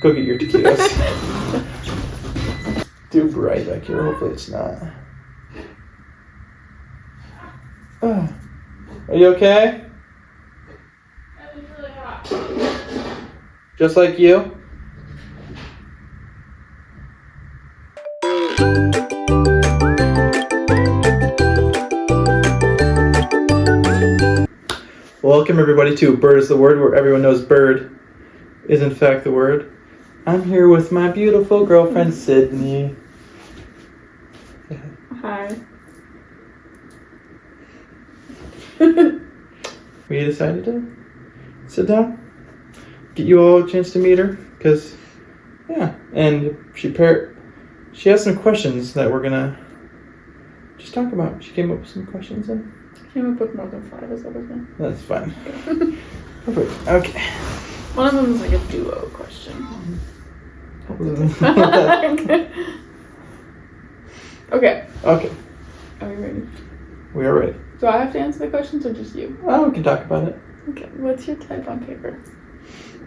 Go get your taquitos. Too bright back here. Hopefully it's not. Are you okay? It's really hot. Just like you? Welcome everybody to Bird is the Word, where everyone knows bird is in fact the word. I'm here with my beautiful girlfriend, Sydney. Hi. We decided to sit down, get you all a chance to meet her, because, yeah, and she has some questions that we're gonna just talk about. She came up with some questions and Came up with more than 5, is that okay? that's fine. Perfect. Okay. One of them is like a duo question. Okay. Okay. Are we ready? We are ready. Do I have to answer the questions or just you? Oh, we can talk about it. Okay. What's your type on paper?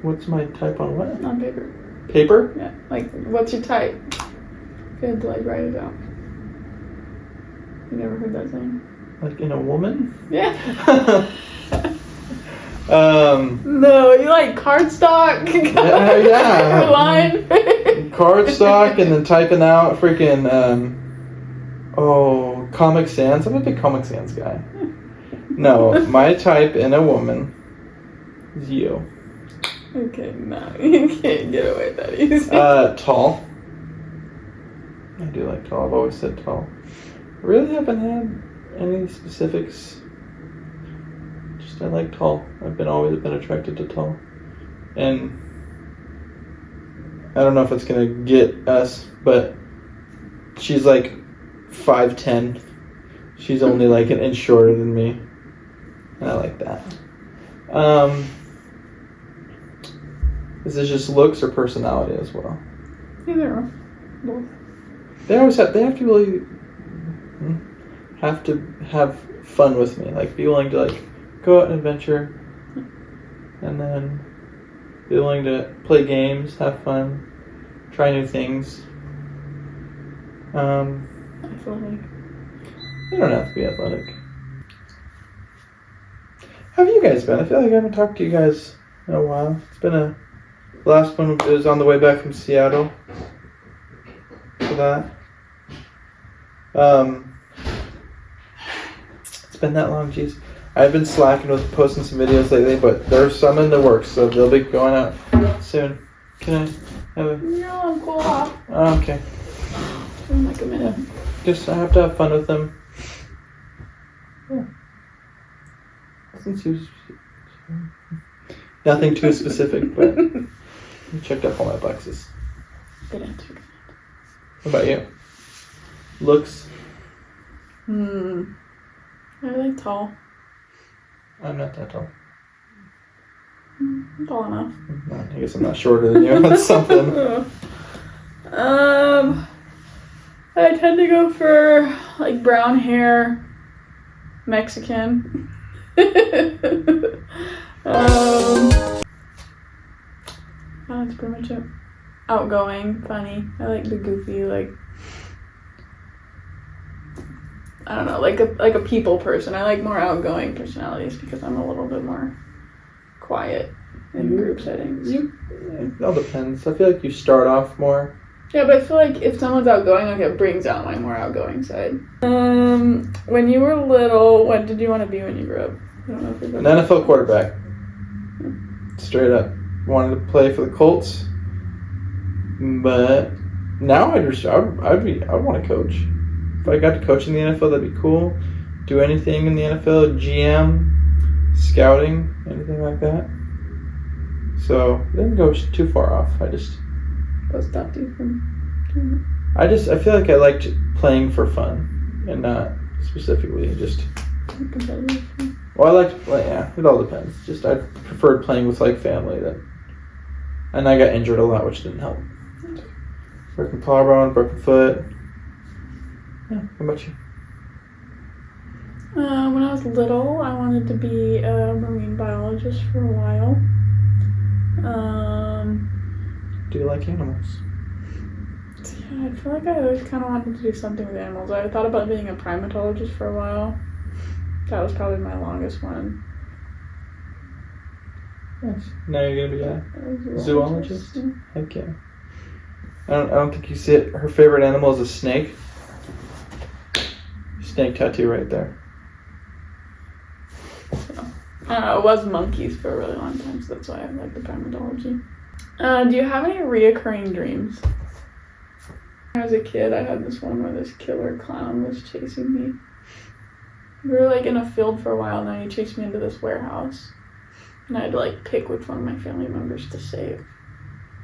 What's my type on what? On paper. Paper? Yeah. Like, what's your type? If you had to like write it out. You never heard that saying? Like in a woman? Yeah. No, you like cardstock? yeah. Line. Cardstock and then typing out freaking Comic Sans. I'm a big Comic Sans guy. No, my type in a woman is you. Okay, no, you can't get away that easy. Tall. I do like tall. I've always said tall. Really haven't had any specifics. Just I like tall. I've always been attracted to tall. And I don't know if it's gonna get us, but she's like 5'10". She's only like an inch shorter than me. And I like that. Is this just looks or personality as well? Either or. Both. They have to really have to have fun with me. Like be willing to like go out and adventure, and then be willing to play games, have fun, try new things. Athletic. You don't have to be athletic. How have you guys been? I feel like I haven't talked to you guys in a while. It's been the last one was on the way back from Seattle. For that. It's been that long, jeez. I've been slacking with posting some videos lately, but there's some in the works, so they'll be going out soon. Can I have a... No, I'm cool off. Oh, okay. In like a minute. Just I have to have fun with them. Yeah. Nothing too specific, but you checked up all my boxes. Good answer. What about you? Looks? I like tall. I'm not that tall. I'm tall enough. I guess I'm not shorter than you. That's something. I tend to go for like brown hair, Mexican. That's pretty much it. Outgoing, funny. I like the goofy, like I don't know, like a people person. I like more outgoing personalities because I'm a little bit more quiet in group settings. It all depends. I feel like you start off more. Yeah, but I feel like if someone's outgoing, like it brings out my more outgoing side. When you were little, what did you want to be when you grew up? I don't know if An NFL quarterback. Straight up. Wanted to play for the Colts. But now I'd want to coach. If I got to coach in the NFL, that'd be cool. Do anything in the NFL, GM, scouting, anything like that. So it didn't go too far off. What stopped you from doing I feel like I liked playing for fun and not specifically just. competitive? Well, I liked play. Yeah, it all depends. Just I preferred playing with like family and I got injured a lot, which didn't help. Broken collarbone, broken foot. Yeah, how about you? When I was little, I wanted to be a marine biologist for a while. Do you like animals? Yeah, I feel like I always kind of wanted to do something with animals. I thought about being a primatologist for a while. That was probably my longest one. Nice. Now you're gonna be a zoologist? Yeah. Heck yeah. I don't think you see it. Her favorite animal is a snake. Snake tattoo right there. So, it was monkeys for a really long time, so that's why I like the primatology. Do you have any reoccurring dreams? As a kid, I had this one where this killer clown was chasing me. We were like in a field for a while, and then he chased me into this warehouse. And I had to like pick which one of my family members to save.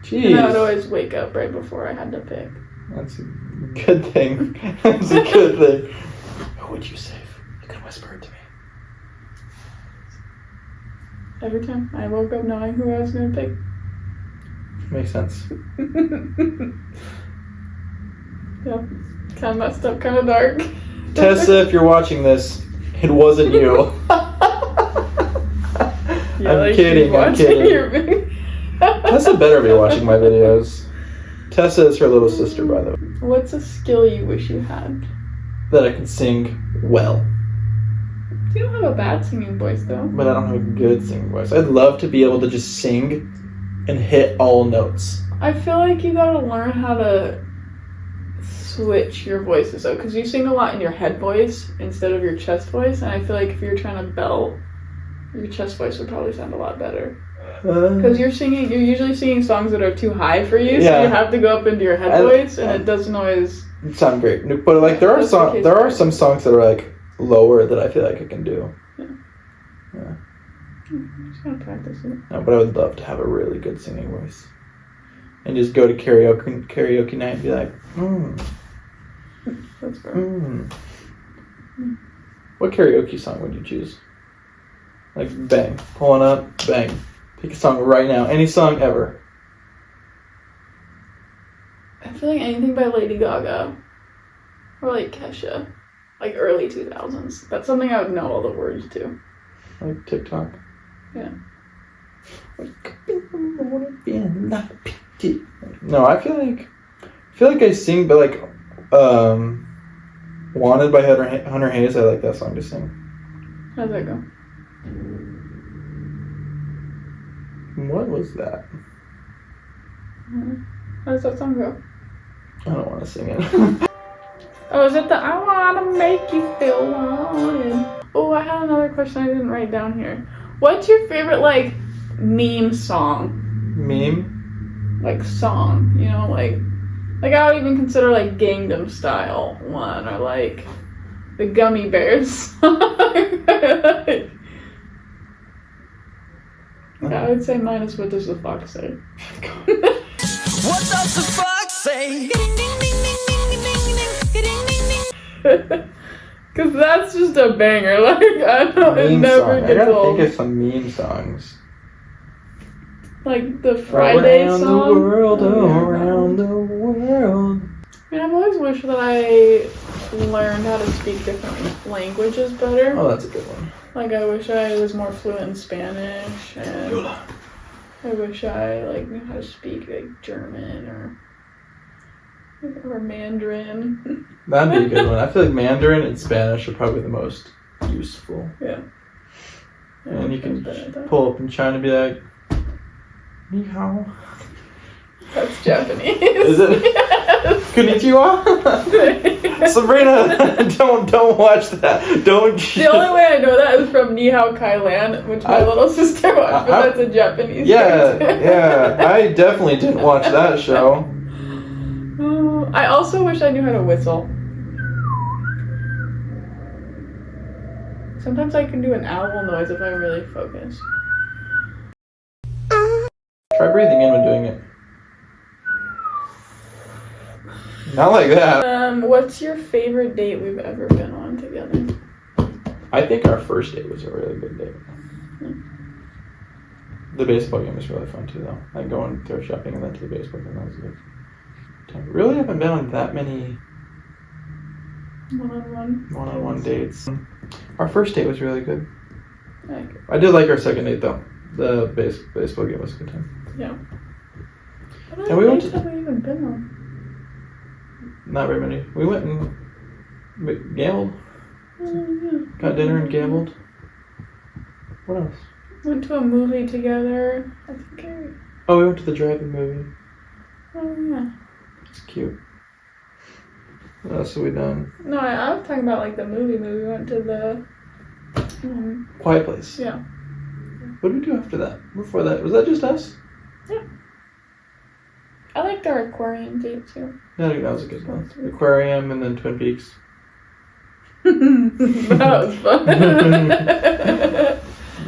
Jeez. And I would always wake up right before I had to pick. That's a good thing. That's a good thing. Who would you save? You can whisper it to me. Every time I woke up knowing who I was going to pick. Makes sense. Yeah. Kind of messed up, kind of dark. Tessa, if you're watching this, it wasn't you. Yeah, I'm like kidding, I'm kidding. Tessa better be watching my videos. Tessa is her little sister, by the way. What's a skill you wish you had? That I can sing well. You don't have a bad singing voice, though. But I don't have a good singing voice. I'd love to be able to just sing and hit all notes. I feel like you gotta learn how to switch your voices though, because you sing a lot in your head voice instead of your chest voice, and I feel like if you're trying to belt, your chest voice would probably sound a lot better. Because you're usually singing songs that are too high for you, so you have to go up into your head voice, and it doesn't always sound great. But like there are some songs that are like lower that I feel like I can do. Yeah. Just gotta practice it. No, but I would love to have a really good singing voice, and just go to karaoke night and be like, That's fair. What karaoke song would you choose? Like, bang, pulling up, bang. Pick a song right now, any song ever. I feel like anything by Lady Gaga or like Kesha, like early 2000s. That's something I would know all the words to. Like TikTok. Yeah. No, I feel like I sing, but like, "Wanted" by Hunter Hayes. I like that song to sing. How's that go? What was that? How does that song go? I don't want to sing it. Oh, is it the I wanna make you feel wanted? Oh, I had another question I didn't write down here. What's your favorite like meme song? Meme? Like song, you know, like I would even consider like Gangnam Style one, or like the Gummy Bears song. I would say mine is What Does the Fox Say? What does the fox say? Because that's just a banger. Like, I don't, it never gets I gotta old. think of some meme songs. Like the Friday around song. The world, around the world. I mean, I've always wished that I learned how to speak different languages better. Oh, that's a good one. Like, I wish I was more fluent in Spanish, and I wish I like knew how to speak like German or Mandarin. That'd be a good one. I feel like Mandarin and Spanish are probably the most useful. Yeah. And you can pull up in China and be like, "Ni hao." That's Japanese. Is it? Yes. Konnichiwa? Sabrina, don't watch that. Don't. The only way I know that is from Ni Hao Kai Lan, which my little sister watched, but that's a Japanese. Yeah. I definitely didn't watch that show. I also wish I knew how to whistle. Sometimes I can do an owl noise if I really focus. Try breathing in when doing it. Not like that. What's your favorite date we've ever been on together? I think our first date was a really good date. The baseball game was really fun too, though. Like going thrift shopping and then to the baseball game, that was a good time. Really haven't been on that many one-on-one dates. Our first date was really good. I did like our second date though. The baseball game was a good time. Yeah. How many And we went dates to- have we even been on? Not very many. We went and gambled. Got dinner and gambled. What else? Went to a movie together. I think Oh, we went to the drive-in movie. Oh, yeah. It's cute. What else have we done? No, I was talking about like the movie. We went to the. Quiet Place. Yeah. What did we do after that? Before that? Was that just us? I liked our aquarium date too. Yeah, I think that was a good one. Aquarium and then Twin Peaks. That was fun.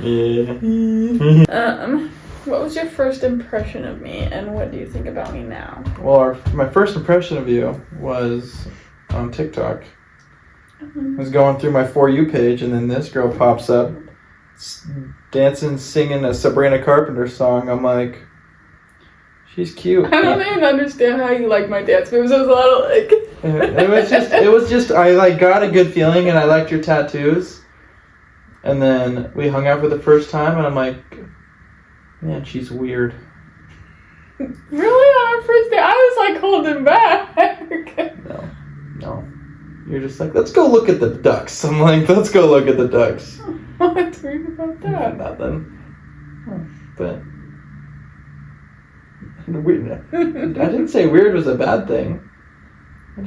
Yeah. What was your first impression of me, and what do you think about me now? Well, my first impression of you was on TikTok. I was going through my For You page, and then this girl pops up dancing, singing a Sabrina Carpenter song. I'm like, she's cute. I don't even understand how you like my dance moves. There's a lot of like. It was just I like got a good feeling, and I liked your tattoos. And then we hung out for the first time, and I'm like, man, she's weird. Really, on our first day, I was like holding back. No. You're just like, let's go look at the ducks. I'm like, let's go look at the ducks. What's weird about that? Nothing. But weird. I didn't say weird was a bad thing. I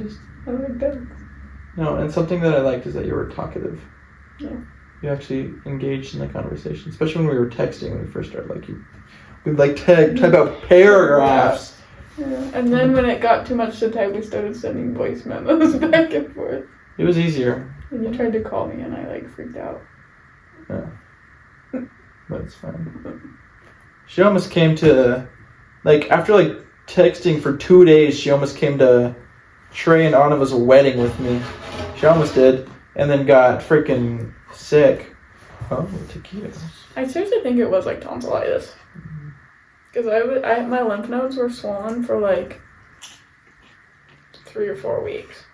like ducks. No, and something that I liked is that you were talkative. Yeah. You actually engaged in the conversation, especially when we were texting when we first started. Like we'd like type out paragraphs. Yeah. And then when it got too much to type, we started sending voice memos back and forth. It was easier. And you tried to call me, and I like freaked out. Yeah. But it's fine. She almost came to, like, after like texting for 2 days, she almost came to Trey and Anava's wedding with me. She almost did. And then got freaking sick. Oh, tequila. I seriously think it was like tonsillitis. Because my lymph nodes were swollen for like 3 or 4 weeks.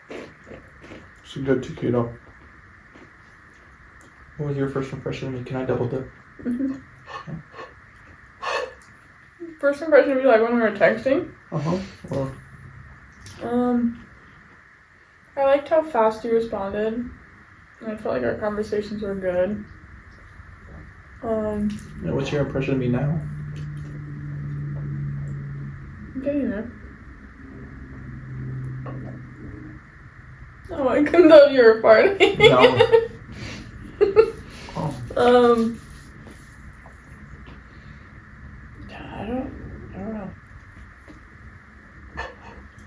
It's a good tequila. What was your first impression of me? Can I double dip? Mm-hmm. First impression of you, like when we were texting? Well, I liked how fast you responded. And I felt like our conversations were good. what's your impression of me now? I'm getting there. Oh, I couldn't tell you were farting. No. Oh. I don't know.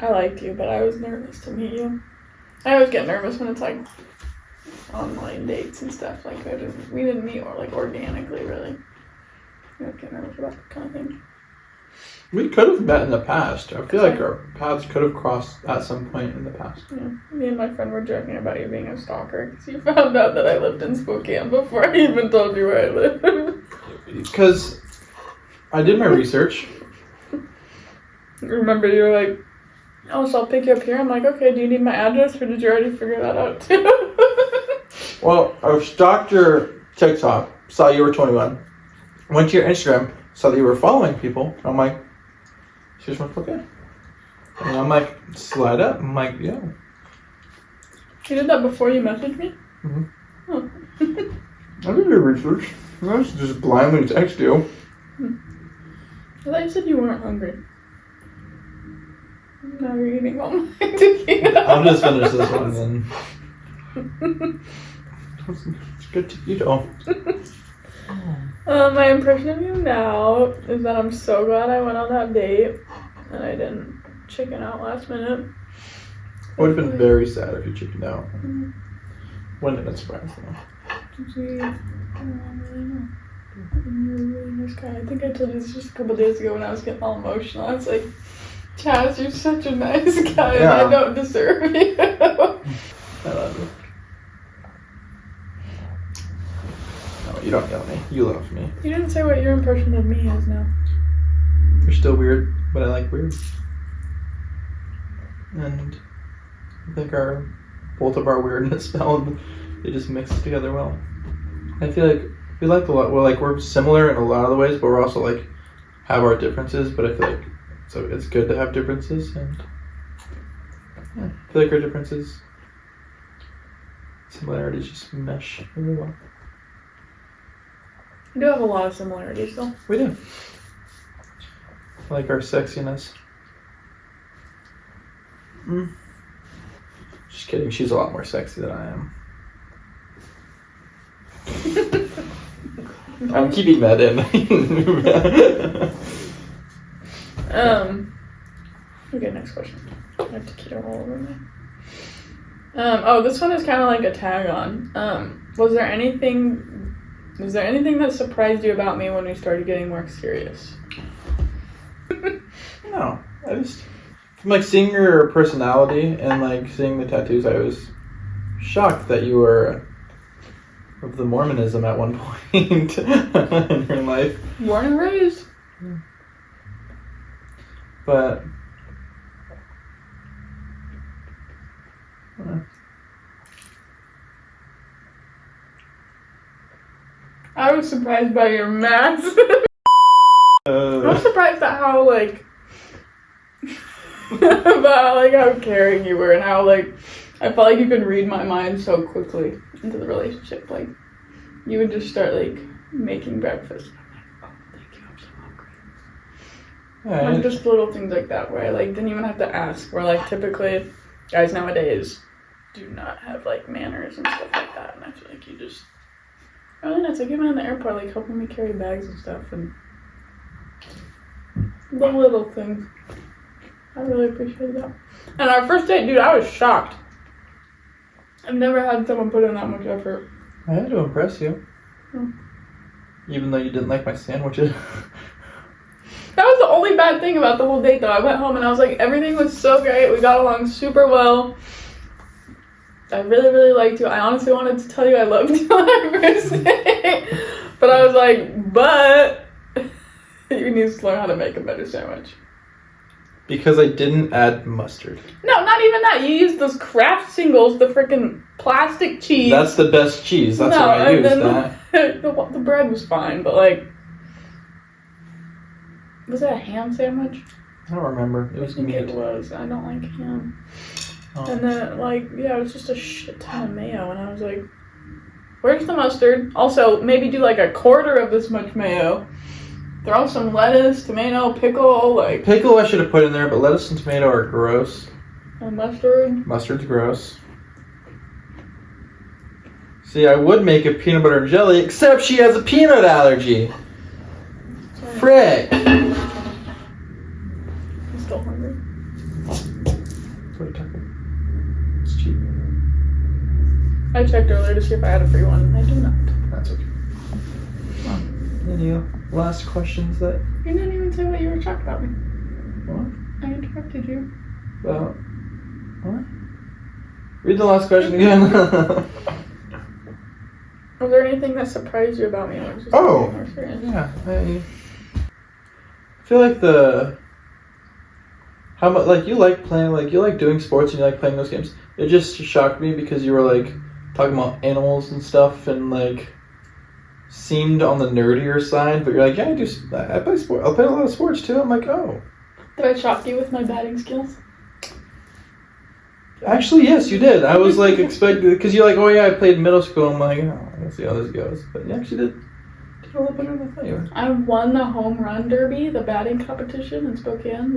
I liked you, but I was nervous to meet you. I always get nervous when it's like online dates and stuff. Like we didn't meet or like organically really. I get nervous about that kind of thing. We could have met in the past. I feel like our paths could have crossed at some point in the past. Yeah. Me and my friend were joking about you being a stalker because you found out that I lived in Spokane before I even told you where I lived. Because I did my research. Remember, you were like, "Oh, so I'll pick you up here." I'm like, "Okay, do you need my address, or did you already figure that out too?" Well, I stalked your TikTok, saw you were 21. Went to your Instagram, saw that you were following people. I'm like, she's from Spokane. And I'm like, slide up. I'm like, yeah. You did that before you messaged me? Mm-hmm. Oh. I did your research. I was just blindly text you. I thought you said you weren't hungry. Now you're eating all my tequila. I'll just finish this one then. It's good tequila. My impression of you now is that I'm so glad I went on that date and I didn't chicken out last minute. I would have been very sad if you chickened out. Wouldn't have been surprised though. I don't really know. You're a really nice guy. I think I told you this just a couple days ago when I was getting all emotional. I was like, Chaz, you're such a nice guy and I don't deserve you. I love you. No, you don't love me. You love me. You didn't say what your impression of me is now. You're still weird, but I like weird. And I think both of our weirdness they just mix together well. I feel we like a lot. We're similar in a lot of the ways, but we're also like have our differences. But I feel like so it's good to have differences, and yeah, I feel like our differences, similarities just mesh really well. We do have a lot of similarities, though. We do. I like our sexiness. Just kidding. She's a lot more sexy than I am. I'm keeping that in. Okay, next question. I have tequila all over me. Oh, this one is kind of like a tag on. Was there anything that surprised you about me when we started getting more serious? No, from like seeing your personality and like seeing the tattoos, I was shocked that you were of the Mormonism at one point in your life. Born and raised. But I was surprised by your mask. I was surprised at how how caring you were and how I felt like you could read my mind so quickly into the relationship. Like you would just start making breakfast. I'm like, oh, thank you, I'm so hungry. Just little things like that where I didn't even have to ask. Where typically guys nowadays do not have manners and stuff like that, and I feel like you just really nice. Even in the airport, helping me carry bags and stuff, and the little things. I really appreciated that. And our first date, dude, I was shocked. I've never had someone put in that much effort. I had to impress you. Even though you didn't like my sandwiches. That was the only bad thing about the whole date, though. I went home and I was like, everything was so great. We got along super well. I really, really liked you. I honestly wanted to tell you I loved you on our first date. But I was like, but you need to learn how to make a better sandwich. Because I didn't add mustard. No, not even that. You used those Kraft Singles, the freaking plastic cheese. That's the best cheese. That's why I used that. The bread was fine, but was that a ham sandwich? I don't remember. It was meat. It was. I don't like ham. Oh. And then, it was just a shit ton of mayo, and I was like, where's the mustard? Also, maybe do a quarter of this much mayo. Throw some lettuce, tomato, pickle, Pickle I should have put in there, but lettuce and tomato are gross. And mustard? Mustard's gross. See, I would make a peanut butter and jelly, except she has a peanut allergy. Sorry. Frick! I'm still hungry. Put a taco. It's cheap. I checked earlier to see if I had a free one, and I do not. That's okay. Any last questions that... You didn't even say what you were talking about me. What? I interrupted you. About... What? Read the last question again. Was there anything that surprised you about me? Yeah. I feel like how much you like playing, you like doing sports and you like playing those games. It just shocked me because you were talking about animals and stuff and seemed on the nerdier side, but you're yeah, I play sport. I'll play a lot of sports too. I'm like, oh. Did I shock you with my batting skills? Actually, yes, you did. I was expecting, because you're oh yeah, I played middle school. I'm like, oh, let's see how this goes. But you actually did a lot better than I thought you were. I won the home run derby, the batting competition in Spokane,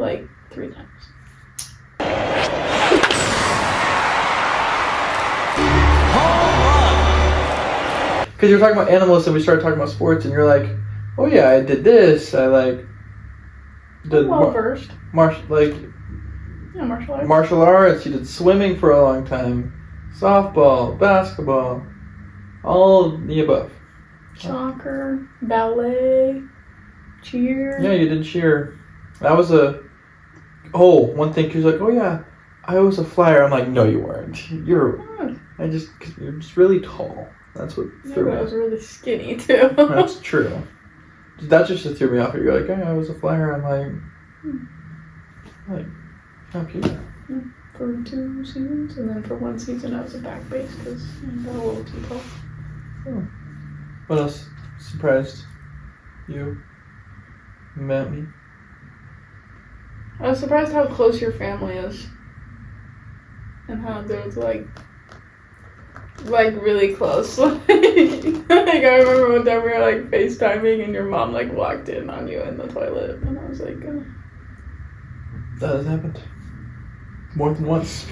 3 times. Because you're talking about animals, and we started talking about sports, and you're oh yeah, I did this. I did well-versed. Martial arts. Martial arts. You did swimming for a long time. Softball, basketball, all of the above. Soccer, ballet, cheer. Yeah, you did cheer. That was one thing. She was oh yeah, I was a flyer. I'm like, no, you weren't. You're just really tall. That's what threw me off. I was really skinny too. That's true. That just threw me off. You're oh, I was a flyer. I'm how cute. For 2 seasons, and then for 1 season I was a back base because I got a little too tall. Oh. What else surprised you met me. I was surprised how close your family is. And how they're like really close. Like I remember one time we were like FaceTiming and your mom like walked in on you in the toilet and I was like, oh. That has happened. More than once.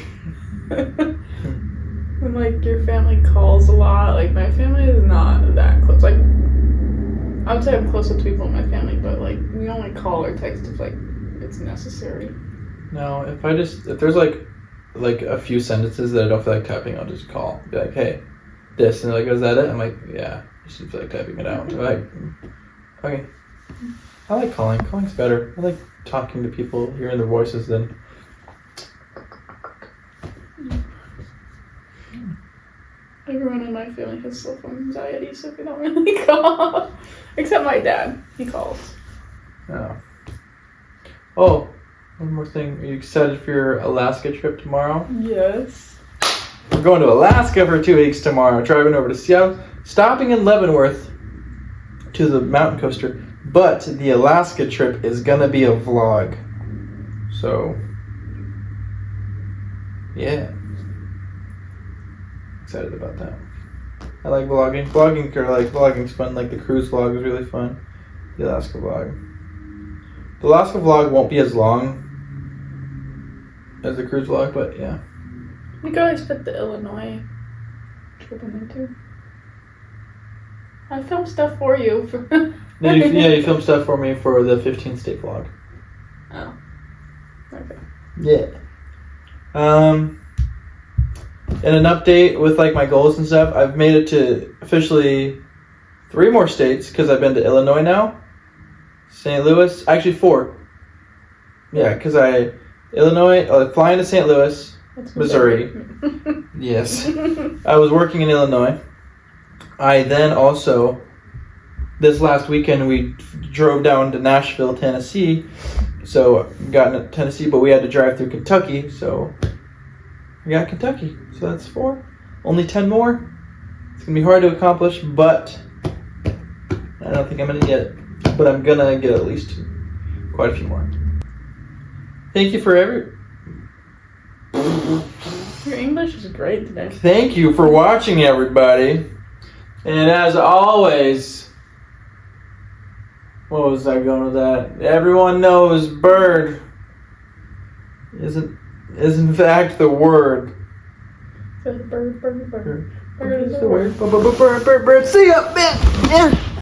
And like your family calls a lot. Like my family is not that close. Like I would say I'm close with people in my family, but like we only call or text if like it's necessary. No, if there's like a few sentences that I don't feel like typing, I'll just call. Be like, hey, this, and they're like, is that it? I'm like, yeah. I just feel like typing it out. I'm like, okay. I like calling. Calling's better. I like talking to people, hearing their voices than. Everyone in my family has cell phone anxiety, so we don't really call. Except my dad. He calls. Oh. Oh, one more thing. Are you excited for your Alaska trip tomorrow? Yes. We're going to Alaska for 2 weeks tomorrow. Driving over to Seattle. Stopping in Leavenworth to the mountain coaster. But the Alaska trip is going to be a vlog. So, yeah. Excited about that. I like vlogging. Vlogging's fun. Like the cruise vlog is really fun. The Alaska vlog. The Alaska vlog won't be as long as the cruise vlog, but yeah. We could always fit the Illinois trip in there too. I filmed stuff for you. You filmed stuff for me for the 15 state vlog. Oh. Okay. Yeah. And an update with like my goals and stuff. I've made it to officially 3 more states because I've been to Illinois now, St. Louis, actually 4. Yeah, because flying to St. Louis, Missouri. Yes. I was working in Illinois. I then also, this last weekend, we drove down to Nashville, Tennessee. So, got into Tennessee, but we had to drive through Kentucky, so we got Kentucky. So that's 4. Only 10 more. It's going to be hard to accomplish, but I don't think I'm going to get it. But I'm going to get at least quite a few more. Thank you for Your English is great today. Thank you for watching, everybody. And as always, what was I going with that? Everyone knows bird is in fact the word. Bird. Bird is the word. Bird. See ya, man. Yeah.